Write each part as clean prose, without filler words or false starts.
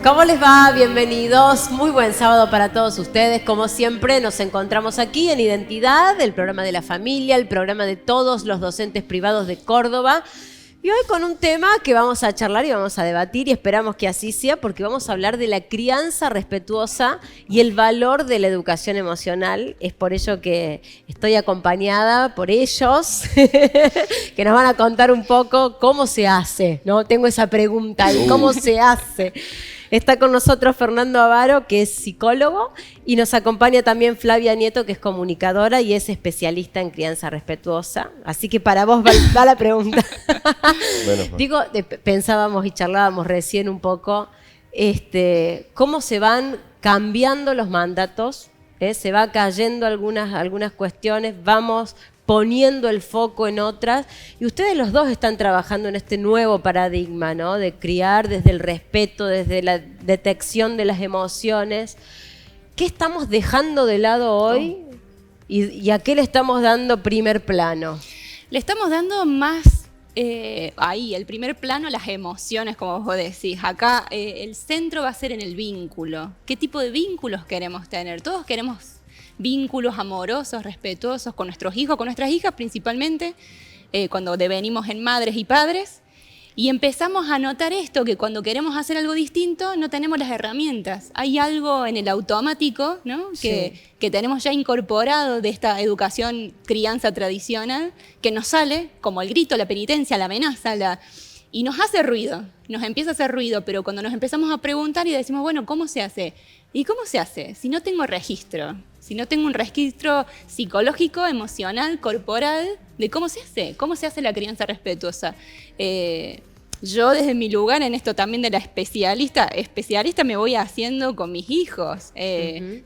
¿Cómo les va? Bienvenidos. Muy buen sábado para todos ustedes. Como siempre, nos encontramos aquí en Identidad, el programa de la familia, el programa de todos los docentes privados de Córdoba. Y hoy con un tema que vamos a charlar y vamos a debatir y esperamos que así sea, porque vamos a hablar de la crianza respetuosa y el valor de la educación emocional. Es por ello que estoy acompañada por ellos, que nos van a contar un poco cómo se hace, ¿no? Tengo esa pregunta ahí, ¿cómo se hace? Está con nosotros Fernando Avaro, que es psicólogo, y nos acompaña también Flavia Nieto, que es comunicadora y es especialista en crianza respetuosa. Así que para vos va la pregunta. Bueno, digo, pensábamos y charlábamos recién un poco, cómo se van cambiando los mandatos, se va cayendo algunas cuestiones, vamos poniendo el foco en otras, y ustedes los dos están trabajando en este nuevo paradigma, ¿no? De criar desde el respeto, desde la detección de las emociones. ¿Qué estamos dejando de lado hoy y a qué le estamos dando primer plano? Le estamos dando más, el primer plano, las emociones, como vos decís. Acá el centro va a ser en el vínculo. ¿Qué tipo de vínculos queremos tener? Todos queremos vínculos amorosos, respetuosos con nuestros hijos, con nuestras hijas principalmente, cuando devenimos en madres y padres, y empezamos a notar esto, que cuando queremos hacer algo distinto no tenemos las herramientas. Hay algo en el automático, ¿no? que tenemos ya incorporado de esta educación crianza tradicional, que nos sale como el grito, la penitencia, la amenaza, y nos hace ruido, nos empieza a hacer ruido, pero cuando nos empezamos a preguntar y decimos, bueno, ¿cómo se hace? ¿Y cómo se hace si no tengo registro? Si no tengo un registro psicológico, emocional, corporal, de cómo se hace la crianza respetuosa. Yo desde mi lugar en esto también de la especialista me voy haciendo con mis hijos,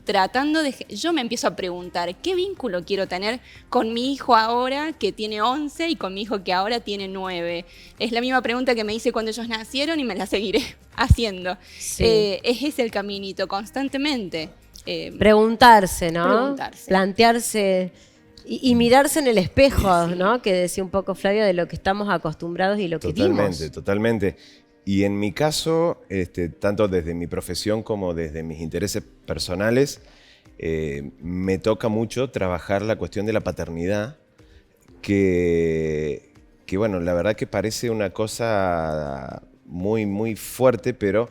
tratando de... Yo me empiezo a preguntar, ¿qué vínculo quiero tener con mi hijo ahora que tiene 11 y con mi hijo que ahora tiene 9? Es la misma pregunta que me hice cuando ellos nacieron y me la seguiré haciendo. Sí. Es ese el caminito, constantemente. Preguntarse, ¿no? Plantearse y mirarse en el espejo, sí, ¿no? Que decía un poco Flavio de lo que estamos acostumbrados y lo que vimos. Totalmente. Y en mi caso, tanto desde mi profesión como desde mis intereses personales, me toca mucho trabajar la cuestión de la paternidad, que bueno, la verdad que parece una cosa muy, muy fuerte, pero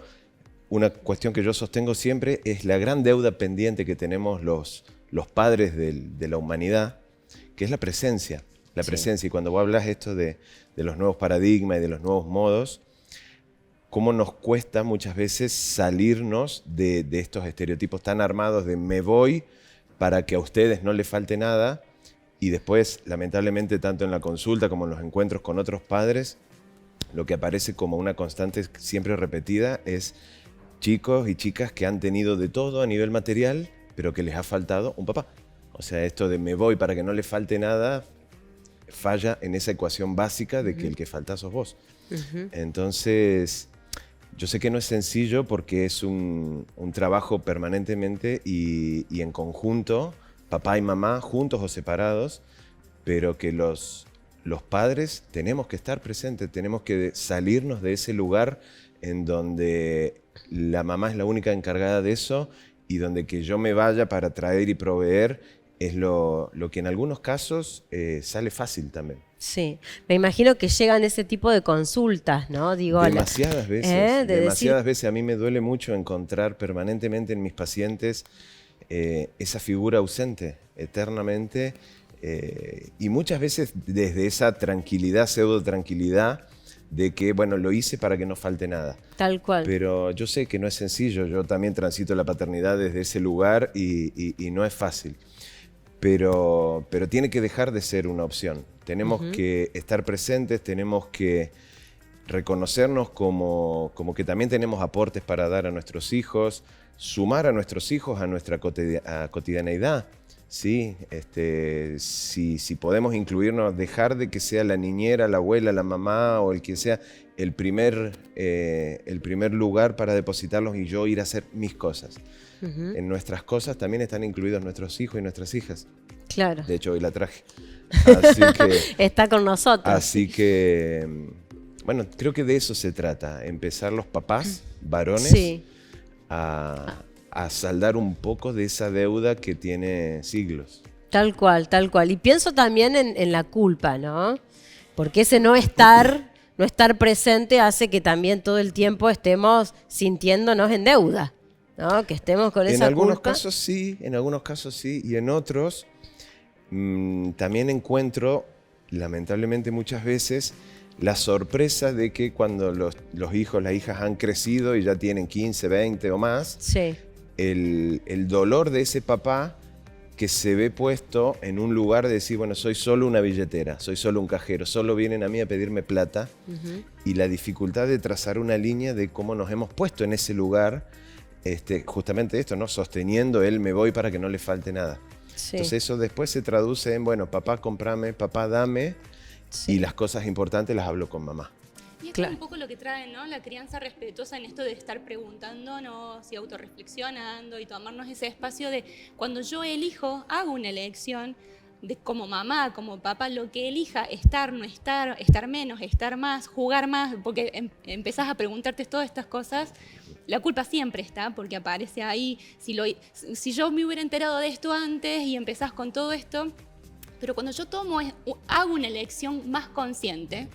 una cuestión que yo sostengo siempre es la gran deuda pendiente que tenemos los padres de la humanidad, que es la presencia. La presencia. Y cuando vos hablas esto de los nuevos paradigmas y de los nuevos modos, cómo nos cuesta muchas veces salirnos de estos estereotipos tan armados de me voy para que a ustedes no les falte nada, y después, lamentablemente, tanto en la consulta como en los encuentros con otros padres, lo que aparece como una constante siempre repetida es chicos y chicas que han tenido de todo a nivel material, pero que les ha faltado un papá. O sea, esto de me voy para que no le falte nada, falla en esa ecuación básica de que el que falta sos vos. Entonces, yo sé que no es sencillo porque es un trabajo permanentemente y en conjunto, papá y mamá, juntos o separados, pero que los padres tenemos que estar presentes, tenemos que salirnos de ese lugar en donde la mamá es la única encargada de eso y donde que yo me vaya para traer y proveer es lo que en algunos casos sale fácil también. Sí, me imagino que llegan ese tipo de consultas, ¿no? Digo, demasiadas veces. A mí me duele mucho encontrar permanentemente en mis pacientes esa figura ausente, eternamente, y muchas veces desde esa tranquilidad, pseudo tranquilidad, de que, bueno, lo hice para que no falte nada. Tal cual. Pero yo sé que no es sencillo, yo también transito la paternidad desde ese lugar y no es fácil. Pero tiene que dejar de ser una opción. Tenemos que estar presentes, tenemos que reconocernos como que también tenemos aportes para dar a nuestros hijos, sumar a nuestros hijos a nuestra cotidianeidad. Sí, si podemos incluirnos, dejar de que sea la niñera, la abuela, la mamá o el que sea el primer lugar para depositarlos y yo ir a hacer mis cosas. En nuestras cosas también están incluidos nuestros hijos y nuestras hijas. Claro. De hecho, hoy la traje. Así que, está con nosotros. Así que, bueno, creo que de eso se trata. Empezar los papás, varones, sí, a saldar un poco de esa deuda que tiene siglos. Tal cual, tal cual. Y pienso también en la culpa, ¿no? Porque ese no estar presente hace que también todo el tiempo estemos sintiéndonos en deuda, ¿no? Que estemos con esa culpa. En algunos casos sí, y en otros también encuentro, lamentablemente muchas veces, la sorpresa de que cuando los hijos, las hijas han crecido y ya tienen 15, 20 o más, Sí. el dolor de ese papá que se ve puesto en un lugar de decir, bueno, soy solo una billetera, soy solo un cajero, solo vienen a mí a pedirme plata, y la dificultad de trazar una línea de cómo nos hemos puesto en ese lugar, justamente esto, ¿no? Sosteniendo el me voy para que no le falte nada. Sí. Entonces eso después se traduce en, bueno, papá, comprame, papá, dame, Sí. y las cosas importantes las hablo con mamá. Y es Claro. un poco lo que trae, ¿no? La crianza respetuosa en esto de estar preguntándonos y autorreflexionando y tomarnos ese espacio de cuando yo elijo, hago una elección de como mamá, como papá, lo que elija, estar, no estar, estar menos, estar más, jugar más, porque empezás a preguntarte todas estas cosas. La culpa siempre está, porque aparece ahí. Si yo me hubiera enterado de esto antes y empezás con todo esto, pero cuando yo hago una elección más consciente,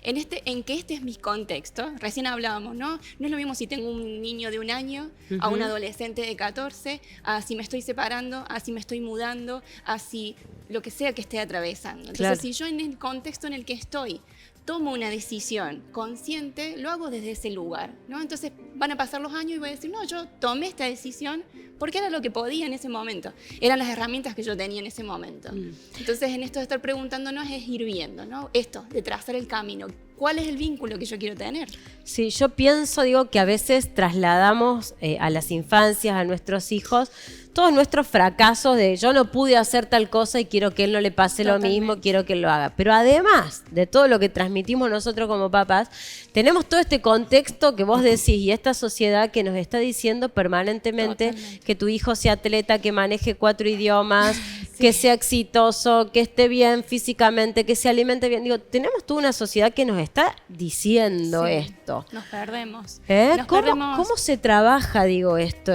en que este es mi contexto, recién hablábamos, ¿no? No es lo mismo si tengo un niño de 1 año, a un adolescente de 14, a si me estoy separando, a si me estoy mudando, a si lo que sea que esté atravesando. Entonces, Claro. si yo en el contexto en el que estoy tomo una decisión consciente, lo hago desde ese lugar, ¿no? Entonces van a pasar los años y voy a decir, no, yo tomé esta decisión porque era lo que podía en ese momento, eran las herramientas que yo tenía en ese momento. Entonces en esto de estar preguntándonos es ir viendo, ¿no? Esto, de trazar el camino, ¿cuál es el vínculo que yo quiero tener? Sí, yo pienso, digo, que a veces trasladamos a las infancias, a nuestros hijos, todos nuestros fracasos de yo no pude hacer tal cosa y quiero que él no le pase lo Totalmente. mismo, quiero que él lo haga. Pero además de todo lo que transmitimos nosotros como papás, tenemos todo este contexto que vos decís y esta sociedad que nos está diciendo permanentemente Totalmente. que tu hijo sea atleta, que maneje 4 idiomas, que sea exitoso, que esté bien físicamente, que se alimente bien. Digo, tenemos toda una sociedad que nos está diciendo Sí, esto. Nos perdemos. ¿Eh? Nos ¿Cómo, perdemos. cómo se trabaja, digo, esto?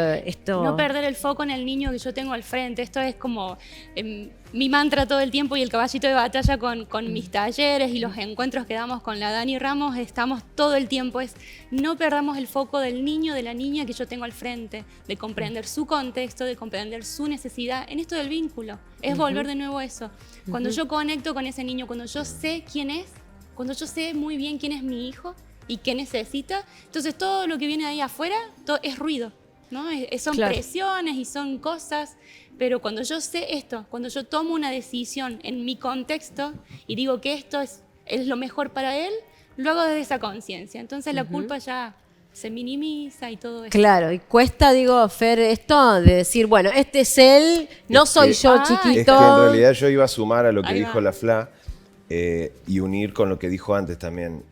No perder el foco en el niño que yo tengo al frente. Esto es como mi mantra todo el tiempo y el caballito de batalla con mis talleres y los encuentros que damos con la Dani Ramos. Estamos todo el tiempo. Es no perdamos el foco del niño, de la niña que yo tengo al frente, de comprender su contexto, de comprender su necesidad. En esto del vínculo, es volver de nuevo a eso. Cuando yo conecto con ese niño, cuando yo sé quién es, cuando yo sé muy bien quién es mi hijo y qué necesita, entonces todo lo que viene ahí afuera es ruido, ¿no? Son Claro. presiones y son cosas, pero cuando yo sé esto, cuando yo tomo una decisión en mi contexto y digo que esto es lo mejor para él, lo hago desde esa conciencia. Entonces la culpa ya se minimiza y todo eso. Claro, y cuesta, digo, Fer, esto de decir, bueno, este es él, no Es soy que- yo, Ay. chiquito. Es que en realidad yo iba a sumar a lo que Ahí dijo va. la Fla y unir con lo que dijo antes también.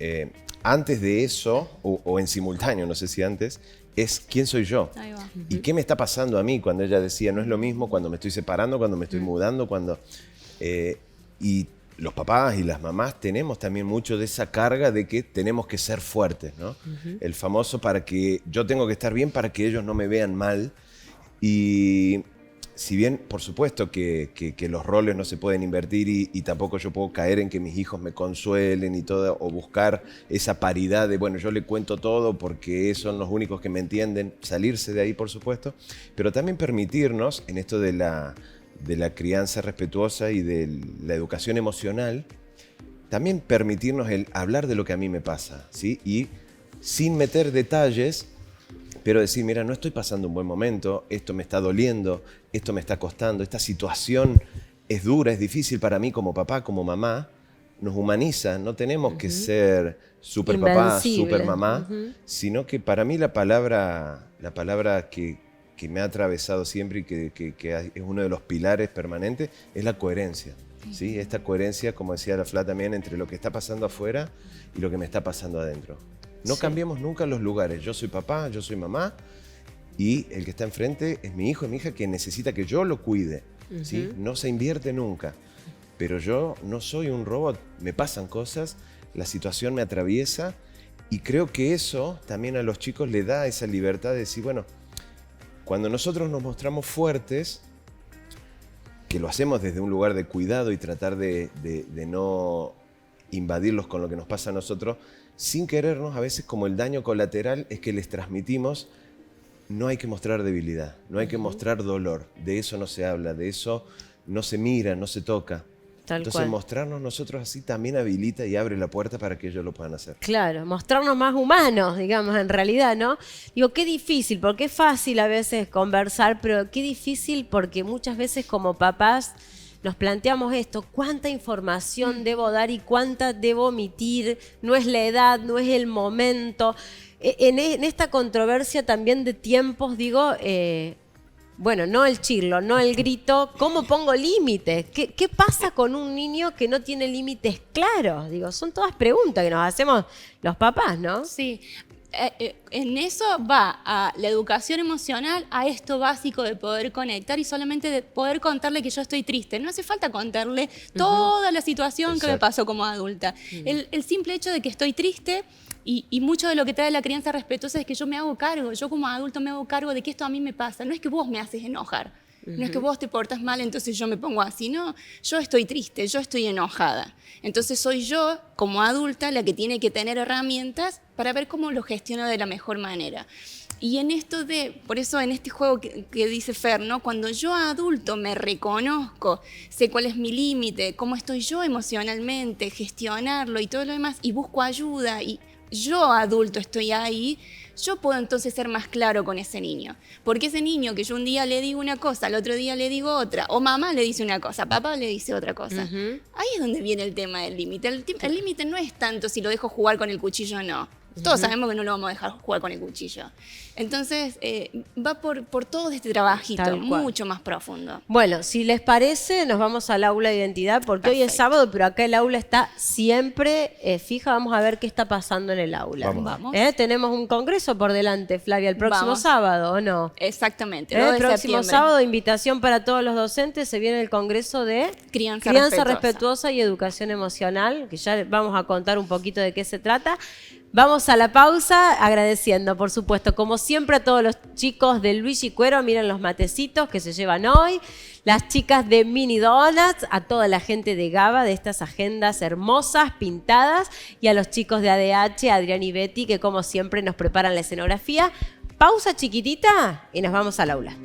Antes de eso, o en simultáneo, no sé si antes, es quién soy yo. Ahí va. ¿Y qué me está pasando a mí? Cuando ella decía, no es lo mismo cuando me estoy separando, cuando me estoy mudando, cuando... y los papás y las mamás tenemos también mucho de esa carga de que tenemos que ser fuertes, ¿no? El famoso para que yo tengo que estar bien para que ellos no me vean mal. Y si bien, por supuesto, que los roles no se pueden invertir y tampoco yo puedo caer en que mis hijos me consuelen y todo, o buscar esa paridad de, bueno, yo le cuento todo porque son los únicos que me entienden, salirse de ahí, por supuesto, pero también permitirnos en esto de la crianza respetuosa y de la educación emocional, también permitirnos el hablar de lo que a mí me pasa, ¿sí? Y sin meter detalles, pero decir, mira, no estoy pasando un buen momento, esto me está doliendo, esto me está costando, esta situación es dura, es difícil para mí como papá, como mamá, nos humaniza, no tenemos que ser super papá, Invencible. super mamá, sino que para mí la palabra que me ha atravesado siempre y que es uno de los pilares permanentes es la coherencia. ¿Sí? Esta coherencia, como decía la Fla también, entre lo que está pasando afuera y lo que me está pasando adentro. No cambiemos nunca los lugares. Yo soy papá, yo soy mamá y el que está enfrente es mi hijo, mi hija que necesita que yo lo cuide. ¿Sí? No se invierte nunca. Pero yo no soy un robot. Me pasan cosas, la situación me atraviesa y creo que eso también a los chicos le da esa libertad de decir, bueno, Cuando nosotros nos mostramos fuertes, que lo hacemos desde un lugar de cuidado y tratar de no invadirlos con lo que nos pasa a nosotros, sin querernos, a veces como el daño colateral es que les transmitimos, no hay que mostrar debilidad, no hay que mostrar dolor, de eso no se habla, de eso no se mira, no se toca. Entonces mostrarnos nosotros así también habilita y abre la puerta para que ellos lo puedan hacer. Claro, mostrarnos más humanos, digamos, en realidad, ¿no? Digo, qué difícil, porque es fácil a veces conversar, pero qué difícil porque muchas veces como papás nos planteamos esto, cuánta información debo dar y cuánta debo omitir, no es la edad, no es el momento. En esta controversia también de tiempos, digo, bueno, no el chirlo, no el grito, ¿cómo pongo límites? ¿Qué pasa con un niño que no tiene límites claros? Digo, son todas preguntas que nos hacemos los papás, ¿no? Sí. En eso va a la educación emocional, a esto básico de poder conectar y solamente de poder contarle que yo estoy triste. No hace falta contarle toda la situación que me pasó como adulta. El simple hecho de que estoy triste y mucho de lo que trae la crianza respetuosa es que yo me hago cargo, yo como adulto me hago cargo de que esto a mí me pasa. No es que vos me haces enojar, no es que vos te portas mal, entonces yo me pongo así. No, yo estoy triste, yo estoy enojada. Entonces soy yo, como adulta, la que tiene que tener herramientas para ver cómo lo gestiono de la mejor manera. Y en esto por eso en este juego que dice Fer, ¿no? Cuando yo adulto me reconozco, sé cuál es mi límite, cómo estoy yo emocionalmente, gestionarlo y todo lo demás, y busco ayuda, y yo adulto estoy ahí, yo puedo entonces ser más claro con ese niño. Porque ese niño que yo un día le digo una cosa, al otro día le digo otra, o mamá le dice una cosa, papá le dice otra cosa. Ahí es donde viene el tema del límite. El límite no es tanto si lo dejo jugar con el cuchillo o no. Todos sabemos que no lo vamos a dejar jugar con el cuchillo. Entonces, va por todo este trabajito, mucho más profundo. Bueno, si les parece, nos vamos al aula de identidad, porque Perfecto. hoy es sábado, pero acá el aula está siempre fija. Vamos a ver qué está pasando en el aula. Vamos. Tenemos un congreso por delante, Flavia, el próximo Vamos. sábado, ¿o no? Exactamente. El próximo sábado, invitación para todos los docentes, se viene el congreso de Crianza respetuosa y educación emocional, que ya vamos a contar un poquito de qué se trata. Vamos a la pausa agradeciendo, por supuesto, como siempre, a todos los chicos de Luigi Cuero. Miren los matecitos que se llevan hoy. Las chicas de Mini Donuts, a toda la gente de GABA, de estas agendas hermosas, pintadas. Y a los chicos de ADH, Adrián y Betty, que como siempre nos preparan la escenografía. Pausa chiquitita y nos vamos al aula.